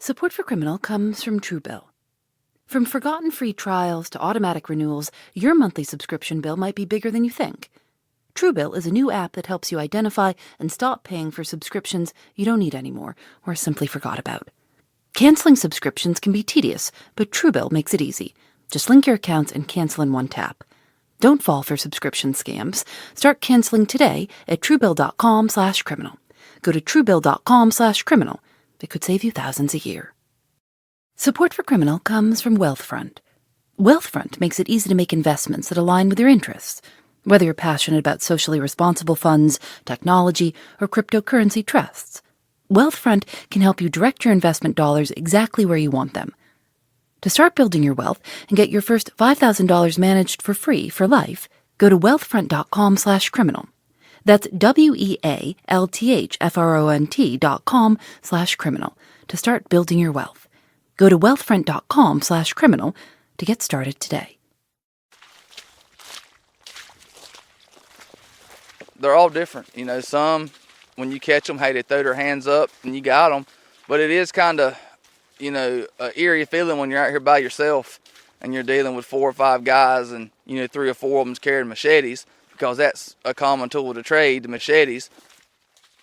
Support for Criminal comes from Truebill. From forgotten free trials to automatic renewals, your monthly subscription bill might be bigger than you think. Truebill is a new app that helps you identify and stop paying for subscriptions you don't need anymore or simply forgot about. Canceling subscriptions can be tedious, but Truebill makes it easy. Just link your accounts and cancel in one tap. Don't fall for subscription scams. Start canceling today at Truebill.com/criminal. Go to Truebill.com/criminal. It could save you thousands a year. Support for Criminal comes from Wealthfront. Wealthfront makes it easy to make investments that align with your interests. Whether you're passionate about socially responsible funds, technology, or cryptocurrency trusts, Wealthfront can help you direct your investment dollars exactly where you want them. To start building your wealth and get your first $5,000 managed for free for life, go to wealthfront.com/criminal. That's WEALTHFRONT.com/criminal to start building your wealth. Go to wealthfront.com/criminal to get started today. They're all different. Some, when you catch them, hey, they throw their hands up and you got them. But it is kind of, an eerie feeling when you're out here by yourself and you're dealing with 4 or 5 guys and, 3 or 4 of them's carrying machetes, because that's a common tool of the trade, the machetes.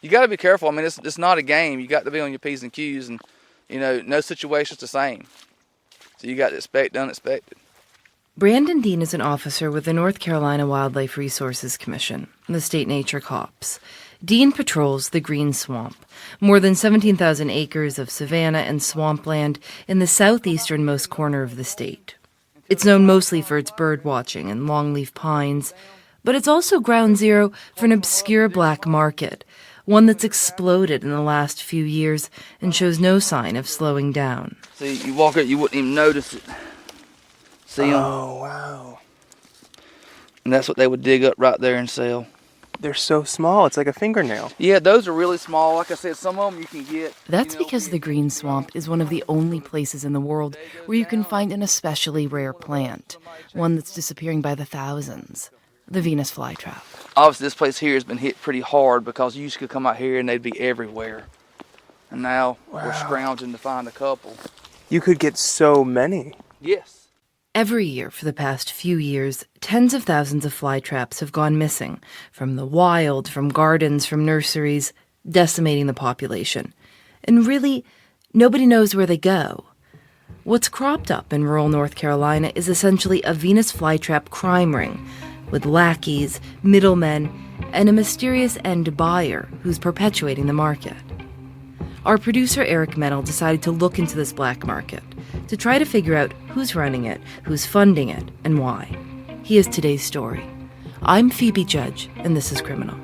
You got to be careful. I mean, it's not a game. You got to be on your P's and Q's, and, no situation's the same. So you got to expect the unexpected. Brandon Dean is an officer with the North Carolina Wildlife Resources Commission, the state nature cops. Dean patrols the Green Swamp, more than 17,000 acres of savanna and swampland in the southeasternmost corner of the state. It's known mostly for its bird watching and longleaf pines, but it's also ground zero for an obscure black market, one that's exploded in the last few years and shows no sign of slowing down. See, you walk it, you wouldn't even notice it. See them? Oh, wow. And that's what they would dig up right there and sell. They're so small, it's like a fingernail. Yeah, those are really small. Like I said, some of them you can get. That's because the Green Swamp is one of the only places in the world where you can find an especially rare plant, one that's disappearing by the thousands, the Venus Flytrap. Obviously, this place here has been hit pretty hard because you used to come out here and they'd be everywhere. And now we're scrounging to find a couple. You could get so many. Yes. Every year for the past few years, tens of thousands of flytraps have gone missing, from the wild, from gardens, from nurseries, decimating the population. And really, nobody knows where they go. What's cropped up in rural North Carolina is essentially a Venus flytrap crime ring, with lackeys, middlemen, and a mysterious end buyer who's perpetuating the market. Our producer Eric Mennel decided to look into this black market, to try to figure out who's running it, who's funding it, and why. He is today's story. I'm Phoebe Judge, and this is Criminal.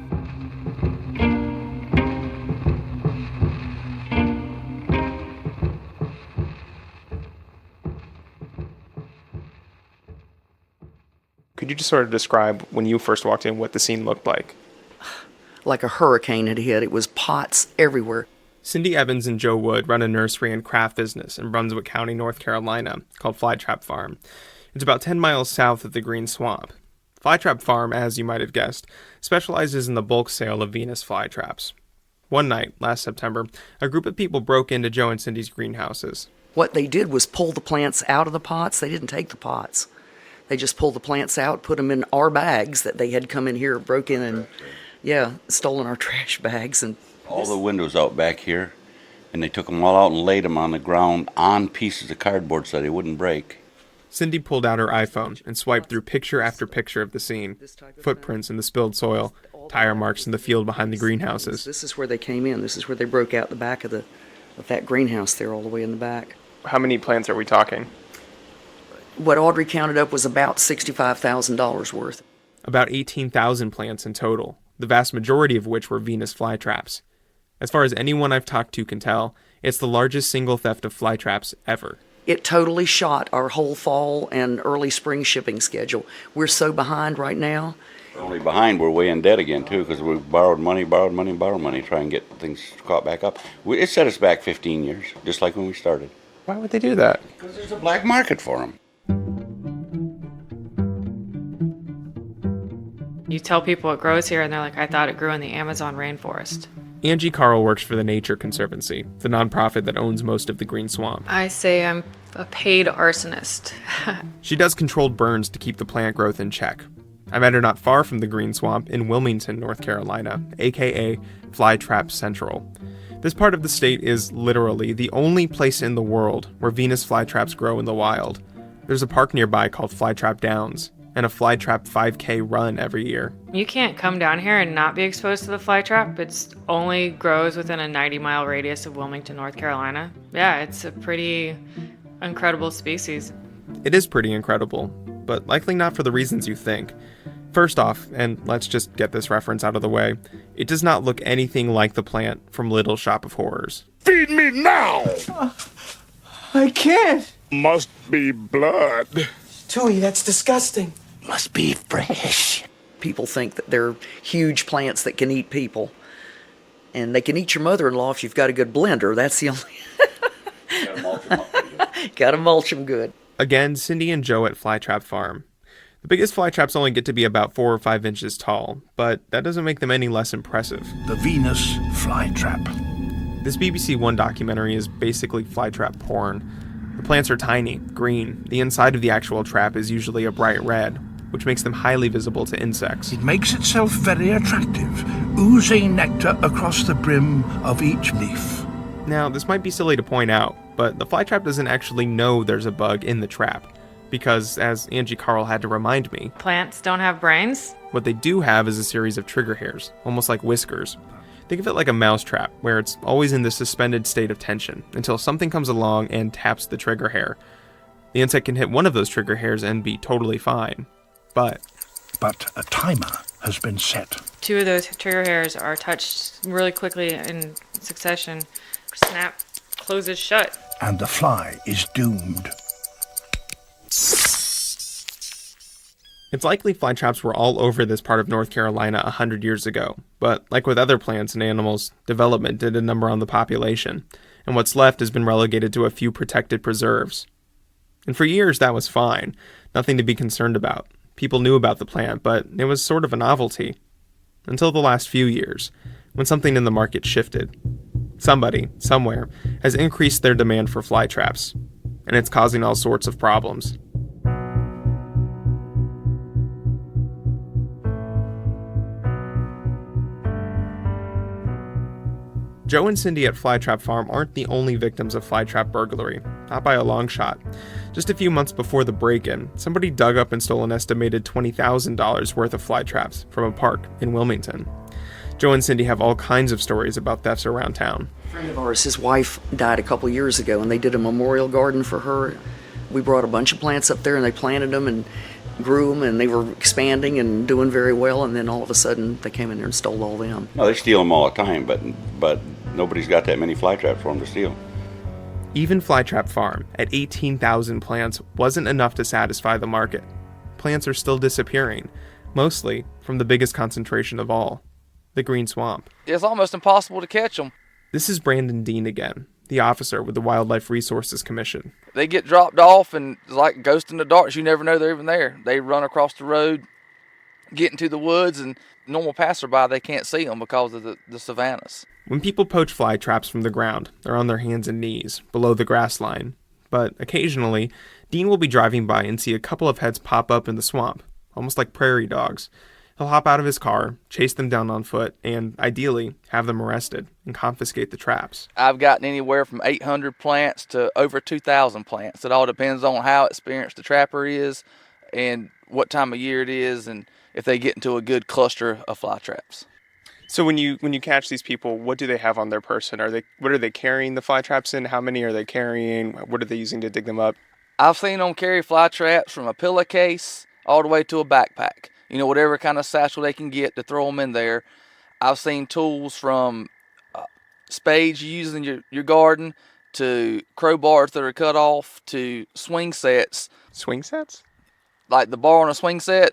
Could you just sort of describe, when you first walked in, what the scene looked like? Like a hurricane had hit. It was pots everywhere. Cindy Evans and Joe Wood run a nursery and craft business in Brunswick County, North Carolina, called Flytrap Farm. It's about 10 miles south of the Green Swamp. Flytrap Farm, as you might have guessed, specializes in the bulk sale of Venus flytraps. One night, last September, a group of people broke into Joe and Cindy's greenhouses. What they did was pull the plants out of the pots. They didn't take the pots. They just pulled the plants out, put them in our bags that they had come in here, broke in and, stolen our trash bags. And all the windows out back here, and they took them all out and laid them on the ground on pieces of cardboard so they wouldn't break. Cindy pulled out her iPhone and swiped through picture after picture of the scene. Footprints in the spilled soil, tire marks in the field behind the greenhouses. This is where they came in. This is where they broke out the back of that greenhouse there, all the way in the back. How many plants are we talking? What Audrey counted up was about $65,000 worth. About 18,000 plants in total, the vast majority of which were Venus flytraps. As far as anyone I've talked to can tell, it's the largest single theft of flytraps ever. It totally shot our whole fall and early spring shipping schedule. We're so behind right now. We're only behind, we're way in debt again too, because we borrowed money, try and get things caught back up. It set us back 15 years, just like when we started. Why would they do that? Because there's a black market for them. You tell people it grows here, and they're like, I thought it grew in the Amazon rainforest. Angie Carl works for the Nature Conservancy, the nonprofit that owns most of the Green Swamp. I say I'm a paid arsonist. She does controlled burns to keep the plant growth in check. I met her not far from the Green Swamp in Wilmington, North Carolina, aka Flytrap Central. This part of the state is literally the only place in the world where Venus flytraps grow in the wild. There's a park nearby called Flytrap Downs, and a flytrap 5K run every year. You can't come down here and not be exposed to the flytrap. It only grows within a 90-mile radius of Wilmington, North Carolina. Yeah, it's a pretty incredible species. It is pretty incredible, but likely not for the reasons you think. First off, and let's just get this reference out of the way, it does not look anything like the plant from Little Shop of Horrors. Feed me now! I can't. Must be blood. Tui, that's disgusting. Must be fresh. People think that they're huge plants that can eat people. And they can eat your mother-in-law if you've got a good blender. That's the only... Gotta mulch them good. Again, Cindy and Joe at Flytrap Farm. The biggest flytraps only get to be about 4 or 5 inches tall, but that doesn't make them any less impressive. The Venus Flytrap. This BBC One documentary is basically flytrap porn. The plants are tiny, green. The inside of the actual trap is usually a bright red, which makes them highly visible to insects. It makes itself very attractive, oozing nectar across the brim of each leaf. Now, this might be silly to point out, but the flytrap doesn't actually know there's a bug in the trap. Because, as Angie Carl had to remind me, Plants don't have brains? what they do have is a series of trigger hairs, almost like whiskers. Think of it like a mousetrap, where it's always in this suspended state of tension, until something comes along and taps the trigger hair. The insect can hit one of those trigger hairs and be totally fine. But a timer has been set. 2 of those trigger hairs are touched really quickly in succession. Snap, closes shut. And the fly is doomed. it's likely flytraps were all over this part of North Carolina 100 years ago, but like with other plants and animals, development did a number on the population, and what's left has been relegated to a few protected preserves. And for years that was fine, nothing to be concerned about. People knew about the plant, but it was sort of a novelty. Until the last few years, when something in the market shifted. Somebody, somewhere, has increased their demand for flytraps, and it's causing all sorts of problems. Joe and Cindy at Flytrap Farm aren't the only victims of flytrap burglary, not by a long shot. Just a few months before the break-in, somebody dug up and stole an estimated $20,000 worth of flytraps from a park in Wilmington. Joe and Cindy have all kinds of stories about thefts around town. A friend of ours, his wife died a couple years ago, and they did a memorial garden for her. We brought a bunch of plants up there, and they planted them and grew them, and they were expanding and doing very well, and then all of a sudden they came in there and stole all them. No, they steal them all the time, but nobody's got that many flytraps for them to steal. Even Flytrap Farm, at 18,000 plants, wasn't enough to satisfy the market. Plants are still disappearing, mostly from the biggest concentration of all, the Green Swamp. It's almost impossible to catch them. This is Brandon Dean again, the officer with the Wildlife Resources Commission. They get dropped off, and it's like ghosts in the dark. You never know they're even there. They run across the road, get into the woods, and normal passerby, they can't see them because of the savannas. When people poach fly traps from the ground, they're on their hands and knees, below the grass line. But occasionally, Dean will be driving by and see a couple of heads pop up in the swamp, almost like prairie dogs. He'll hop out of his car, chase them down on foot, and, ideally, have them arrested and confiscate the traps. I've gotten anywhere from 800 plants to over 2,000 plants. It all depends on how experienced the trapper is and what time of year it is and if they get into a good cluster of fly traps. So when you catch these people, what do they have on their person? What are they carrying the fly traps in? How many are they carrying? What are they using to dig them up? I've seen them carry fly traps from a pillowcase all the way to a backpack. You know, whatever kind of satchel they can get to throw them in there. I've seen tools from spades you use in your garden to crowbars that are cut off to swing sets. Swing sets? Like the bar on a swing set.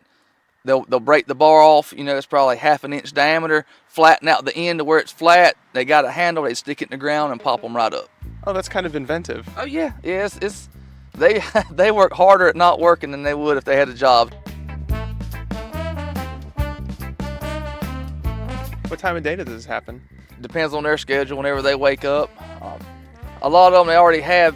They'll break the bar off, you know, it's probably 1/2 inch diameter, flatten out the end to where it's flat. They got a handle, they stick it in the ground and pop them right up. Oh, that's kind of inventive. Oh yeah, it's they work harder at not working than they would if they had a job. What time of day does this happen? depends on their schedule whenever they wake up. A lot of them, they already have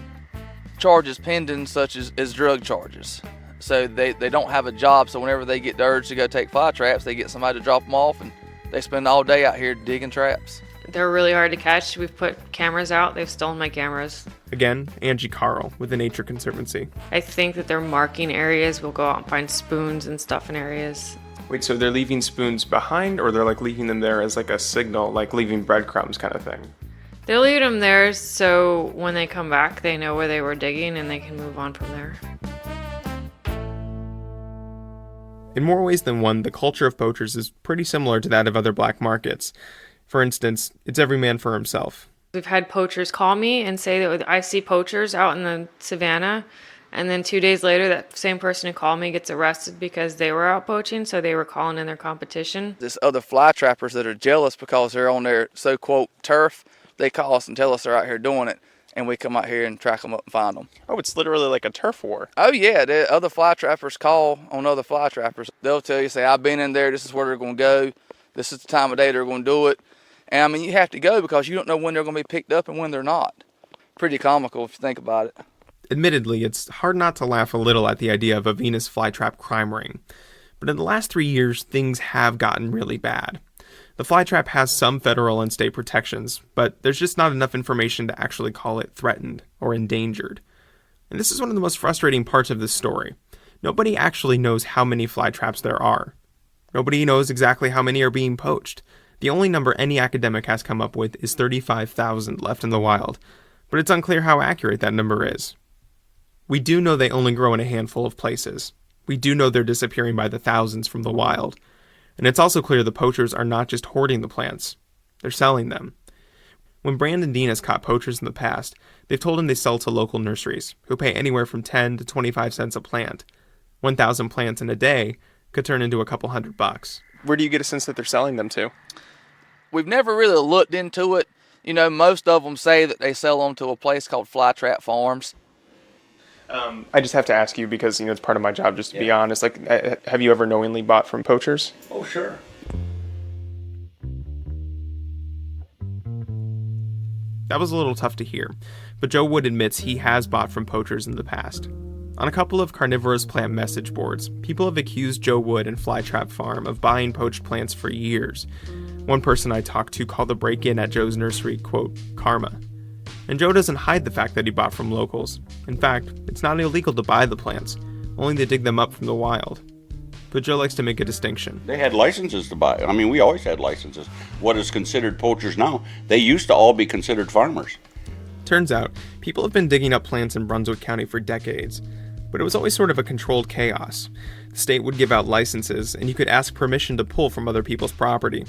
charges pending, such as drug charges. So they don't have a job, so whenever they get the urge to go take fly traps, they get somebody to drop them off, and they spend all day out here digging traps. They're really hard to catch. We've put cameras out. They've stolen my cameras. Again, Angie Carl with the Nature Conservancy. I think that they're marking areas. We'll go out and find spoons and stuff in areas. Wait, so they're leaving spoons behind, or they're like leaving them there as like a signal, like leaving breadcrumbs kind of thing? They'll leave them there so when they come back, they know where they were digging and they can move on from there. In more ways than one, the culture of poachers is pretty similar to that of other black markets. For instance, it's every man for himself. We've had poachers call me and say that I see poachers out in the savannah, and then 2 days later, that same person who called me gets arrested because they were out poaching, so they were calling in their competition. There's other fly trappers that are jealous because they're on their so-called turf. They call us and tell us they're out here doing it, and we come out here and track them up and find them. Oh, it's literally like a turf war. Oh, yeah. The other fly trappers call on other fly trappers. They'll tell you, say, I've been in there. This is where they're going to go. This is the time of day they're going to do it. And, I mean, you have to go because you don't know when they're going to be picked up and when they're not. Pretty comical if you think about it. Admittedly, it's hard not to laugh a little at the idea of a Venus Flytrap crime ring. But in the last 3 years, things have gotten really bad. The flytrap has some federal and state protections, but there's just not enough information to actually call it threatened or endangered. And this is one of the most frustrating parts of this story. Nobody actually knows how many flytraps there are. Nobody knows exactly how many are being poached. The only number any academic has come up with is 35,000 left in the wild, but it's unclear how accurate that number is. We do know they only grow in a handful of places. We do know they're disappearing by the thousands from the wild. And it's also clear the poachers are not just hoarding the plants, they're selling them. When Brandon Dean has caught poachers in the past, they've told him they sell to local nurseries, who pay anywhere from 10 to 25 cents a plant. 1,000 plants in a day could turn into a couple $100. Where do you get a sense that they're selling them to? We've never really looked into it. You know, most of them say that they sell them to a place called Flytrap Farms. I just have to ask you because, it's part of my job just to be honest. Like, have you ever knowingly bought from poachers? Oh, sure. That was a little tough to hear, but Joe Wood admits he has bought from poachers in the past. On a couple of carnivorous plant message boards, people have accused Joe Wood and Flytrap Farm of buying poached plants for years. One person I talked to called the break-in at Joe's nursery, quote, karma. And Joe doesn't hide the fact that he bought from locals. In fact, it's not illegal to buy the plants, only to dig them up from the wild. But Joe likes to make a distinction. They had licenses to buy. I mean, we always had licenses. What is considered poachers now, they used to all be considered farmers. Turns out, people have been digging up plants in Brunswick County for decades, but it was always sort of a controlled chaos. The state would give out licenses, and you could ask permission to pull from other people's property.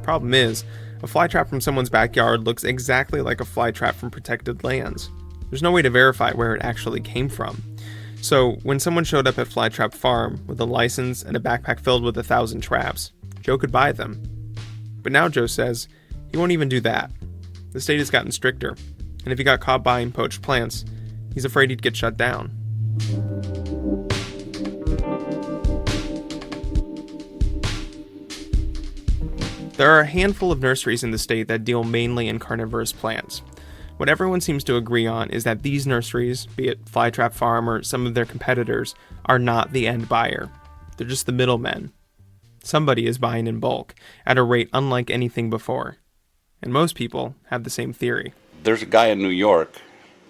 Problem is, a flytrap from someone's backyard looks exactly like a flytrap from protected lands. There's no way to verify where it actually came from. So, when someone showed up at Flytrap Farm with a license and a backpack filled with 1,000 traps, Joe could buy them. But now Joe says he won't even do that. The state has gotten stricter, and if he got caught buying poached plants, he's afraid he'd get shut down. There are a handful of nurseries in the state that deal mainly in carnivorous plants. What everyone seems to agree on is that these nurseries, be it Flytrap Farm or some of their competitors, are not the end buyer. They're just the middlemen. Somebody is buying in bulk, at a rate unlike anything before. And most people have the same theory. There's a guy in New York,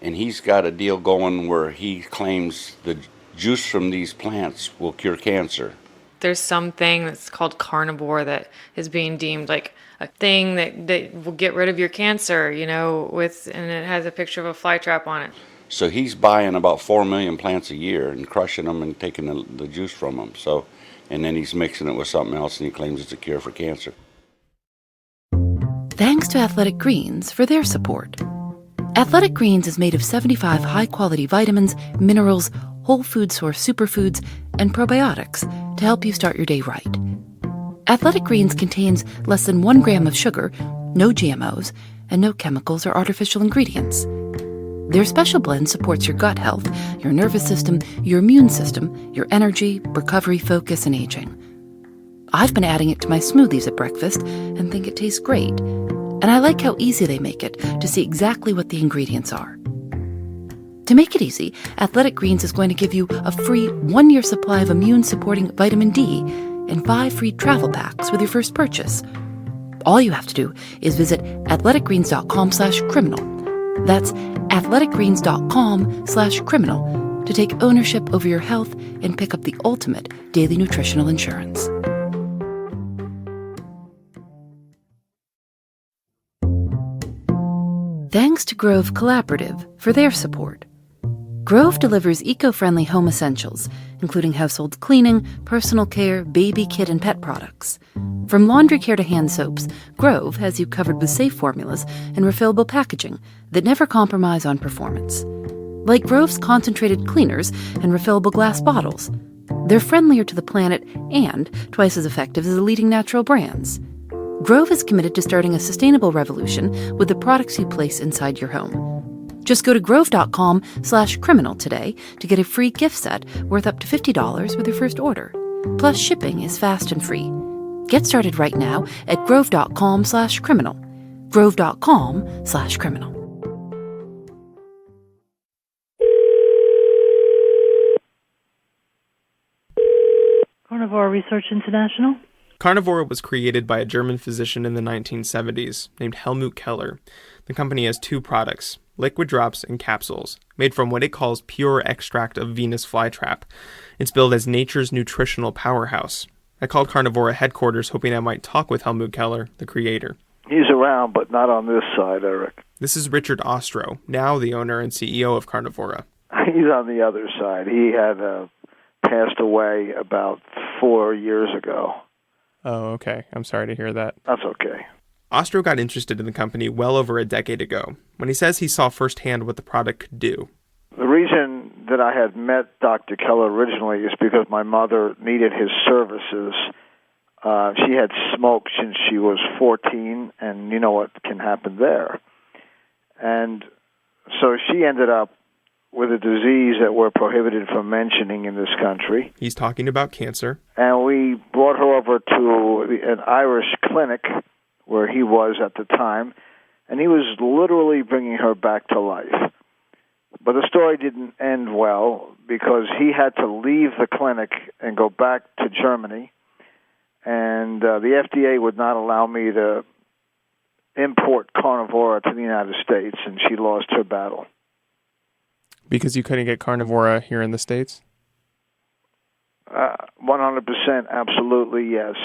and he's got a deal going where he claims the juice from these plants will cure cancer. There's something that's called carnivore that is being deemed like a thing that will get rid of your cancer, and it has a picture of a flytrap on it. So he's buying about 4 million plants a year and crushing them and taking the juice from them. And then he's mixing it with something else, and he claims it's a cure for cancer. Thanks to Athletic Greens for their support. Athletic Greens is made of 75 high-quality vitamins, minerals, whole food source superfoods, and probiotics to help you start your day right. Athletic Greens contains less than 1 gram of sugar, no GMOs, and no chemicals or artificial ingredients. Their special blend supports your gut health, your nervous system, your immune system, your energy, recovery, focus, and aging. I've been adding it to my smoothies at breakfast and think it tastes great. And I like how easy they make it to see exactly what the ingredients are. To make it easy, Athletic Greens is going to give you a free 1-year supply of immune-supporting vitamin D and 5 free travel packs with your first purchase. All you have to do is visit athleticgreens.com/criminal. That's athleticgreens.com/criminal to take ownership over your health and pick up the ultimate daily nutritional insurance. Thanks to Grove Collaborative for their support. Grove delivers eco-friendly home essentials, including household cleaning, personal care, baby, kid, and pet products. From laundry care to hand soaps, Grove has you covered with safe formulas and refillable packaging that never compromise on performance. Like Grove's concentrated cleaners and refillable glass bottles. They're friendlier to the planet and twice as effective as the leading natural brands. Grove is committed to starting a sustainable revolution with the products you place inside your home. Just go to grove.com/criminal today to get a free gift set worth up to $50 with your first order. Plus, shipping is fast and free. Get started right now at grove.com/criminal. grove.com/criminal. Carnivore Research International. Carnivora was created by a German physician in the 1970s named Helmut Keller. The company has 2 products, liquid drops and capsules, made from what it calls pure extract of Venus Flytrap. It's billed as nature's nutritional powerhouse. I called Carnivora headquarters hoping I might talk with Helmut Keller, the creator. He's around, but not on this side, Eric. This is Richard Ostro, now the owner and CEO of Carnivora. He's on the other side. He had passed away about 4 years ago. Oh, okay. I'm sorry to hear that. That's okay. Ostro got interested in the company well over a decade ago, when he says he saw firsthand what the product could do. The reason that I had met Dr. Keller originally is because my mother needed his services. She had smoked since she was 14, and you know what can happen there. And so she ended up with a disease that we're prohibited from mentioning in this country. He's talking about cancer. And we brought her over to an Irish clinic where he was at the time, and he was literally bringing her back to life. But the story didn't end well because he had to leave the clinic and go back to Germany, and the FDA would not allow me to import Carnivora to the United States, and she lost her battle. Because you couldn't get Carnivora here in the States? 100%, absolutely, yes.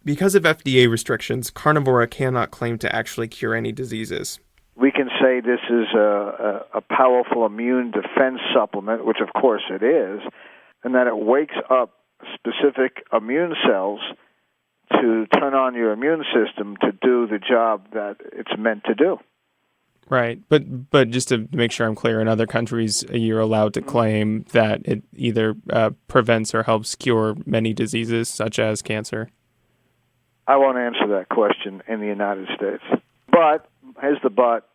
Because of FDA restrictions, Carnivora cannot claim to actually cure any diseases. We can say this is a powerful immune defense supplement, which of course it is, and that it wakes up specific immune cells to turn on your immune system to do the job that it's meant to do. Right, but just to make sure I'm clear, in other countries, you're allowed to claim that it either prevents or helps cure many diseases, such as cancer. I won't answer that question in the United States. But, here's the but,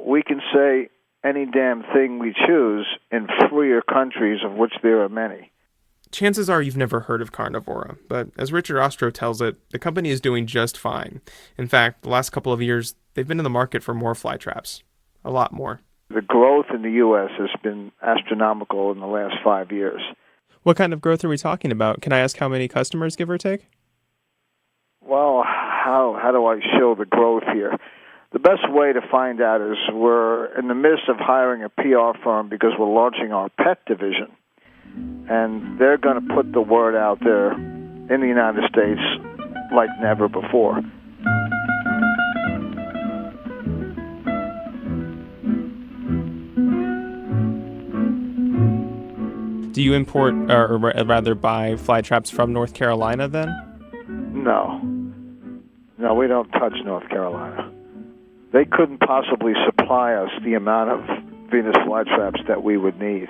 we can say any damn thing we choose in freer countries, of which there are many. Chances are you've never heard of Carnivora, but as Richard Ostro tells it, the company is doing just fine. In fact, the last couple of years, they've been in the market for more fly traps. A lot more. The growth in the U.S. has been astronomical in the last 5 years. What kind of growth are we talking about? Can I ask how many customers, give or take? Well, how do I show the growth here? The best way to find out is we're in the midst of hiring a PR firm because we're launching our pet division. And they're going to put the word out there in the United States like never before. Do you import, or rather buy fly traps from North Carolina then? No, we don't touch North Carolina. They couldn't possibly supply us the amount of Venus flytraps that we would need.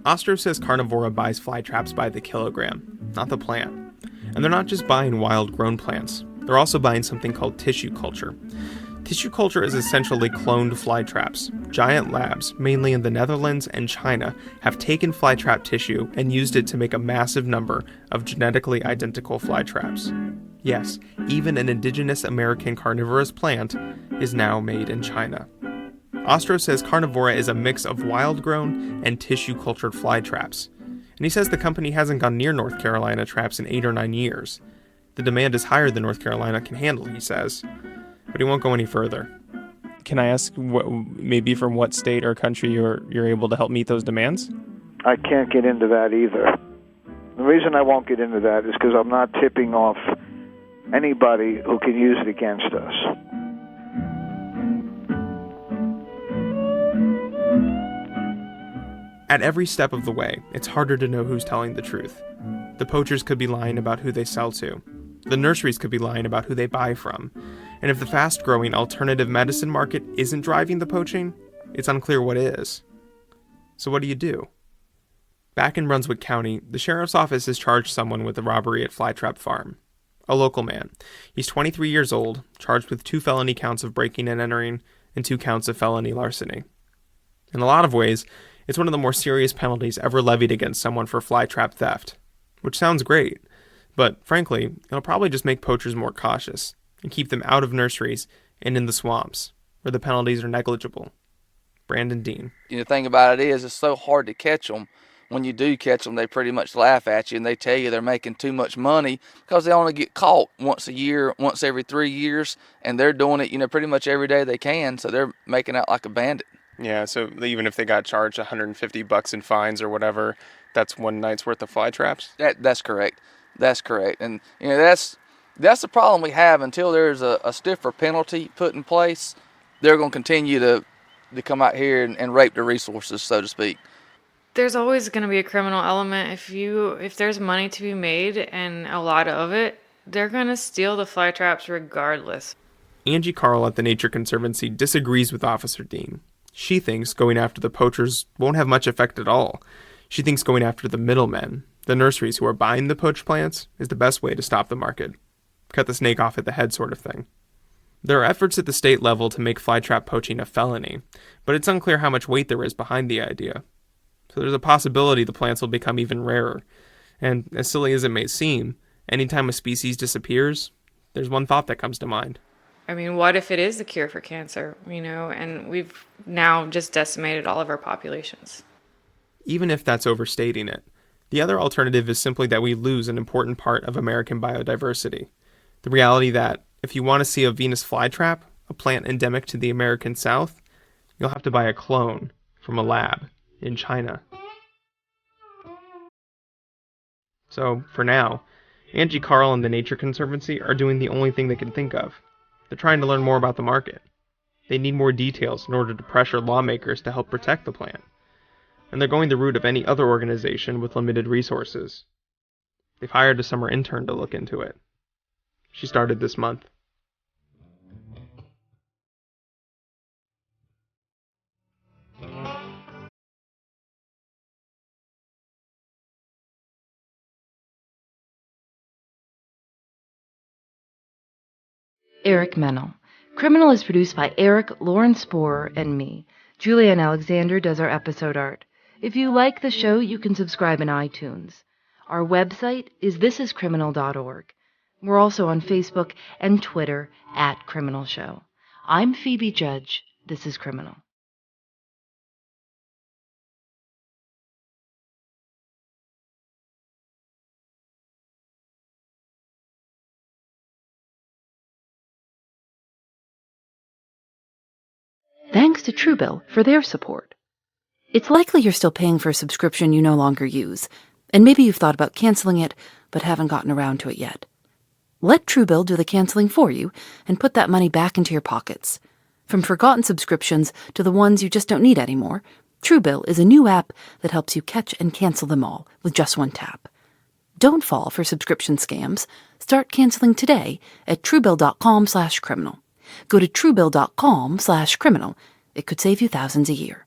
Ostro says Carnivora buys fly traps by the kilogram, not the plant. And they're not just buying wild-grown plants. They're also buying something called tissue culture. Tissue culture is essentially cloned fly traps. Giant labs, mainly in the Netherlands and China, have taken fly trap tissue and used it to make a massive number of genetically identical fly traps. Yes, even an indigenous American carnivorous plant is now made in China. Ostro says Carnivora is a mix of wild-grown and tissue-cultured fly traps. And he says the company hasn't gone near North Carolina traps in 8 or 9 years. The demand is higher than North Carolina can handle, he says. But he won't go any further. Can I ask maybe from what state or country you're able to help meet those demands? I can't get into that either. The reason I won't get into that is because I'm not tipping off anybody who can use it against us. At every step of the way, it's harder to know who's telling the truth. The poachers could be lying about who they sell to. The nurseries could be lying about who they buy from. And if the fast-growing alternative medicine market isn't driving the poaching, it's unclear what is. So what do you do? Back in Brunswick County, the sheriff's office has charged someone with the robbery at Flytrap Farm. A local man. He's 23 years old, charged with 2 felony counts of breaking and entering and 2 counts of felony larceny. In a lot of ways, it's one of the more serious penalties ever levied against someone for flytrap theft. Which sounds great, but frankly, it'll probably just make poachers more cautious and keep them out of nurseries and in the swamps, where the penalties are negligible. Brandon Dean. The thing about it is, it's so hard to catch them. When you do catch them, they pretty much laugh at you and they tell you they're making too much money because they only get caught once a year, once every 3 years, and they're doing it, pretty much every day they can, so they're making out like a bandit. Yeah, so even if they got charged $150 in fines or whatever, that's one night's worth of fly traps? That's correct. That's correct. And that's the problem we have. Until there's a stiffer penalty put in place, they're going to continue to come out here and rape the resources, so to speak. There's always going to be a criminal element. If there's money to be made and a lot of it, they're going to steal the fly traps regardless. Angie Carl at the Nature Conservancy disagrees with Officer Dean. She thinks going after the poachers won't have much effect at all. She thinks going after the middlemen, the nurseries who are buying the poached plants, is the best way to stop the market. Cut the snake off at the head sort of thing. There are efforts at the state level to make flytrap poaching a felony, but it's unclear how much weight there is behind the idea. So there's a possibility the plants will become even rarer. And as silly as it may seem, anytime a species disappears, there's one thought that comes to mind. I mean, what if it is the cure for cancer, and we've now just decimated all of our populations? Even if that's overstating it, the other alternative is simply that we lose an important part of American biodiversity. The reality that if you want to see a Venus flytrap, a plant endemic to the American South, you'll have to buy a clone from a lab in China. So, for now, Angie Carl and the Nature Conservancy are doing the only thing they can think of. They're trying to learn more about the market. They need more details in order to pressure lawmakers to help protect the plant. And they're going the route of any other organization with limited resources. They've hired a summer intern to look into it. She started this month. Eric Mennel. Criminal is produced by Eric, Lauren Sporer, and me. Julianne Alexander does our episode art. If you like the show, you can subscribe in iTunes. Our website is thisiscriminal.org. We're also on Facebook and Twitter @CriminalShow. I'm Phoebe Judge. This is Criminal. Thanks to Truebill for their support. It's likely you're still paying for a subscription you no longer use, and maybe you've thought about canceling it, but haven't gotten around to it yet. Let Truebill do the canceling for you and put that money back into your pockets. From forgotten subscriptions to the ones you just don't need anymore, Truebill is a new app that helps you catch and cancel them all with just one tap. Don't fall for subscription scams. Start canceling today at Truebill.com/criminal. Go to Truebill.com/criminal. It could save you thousands a year.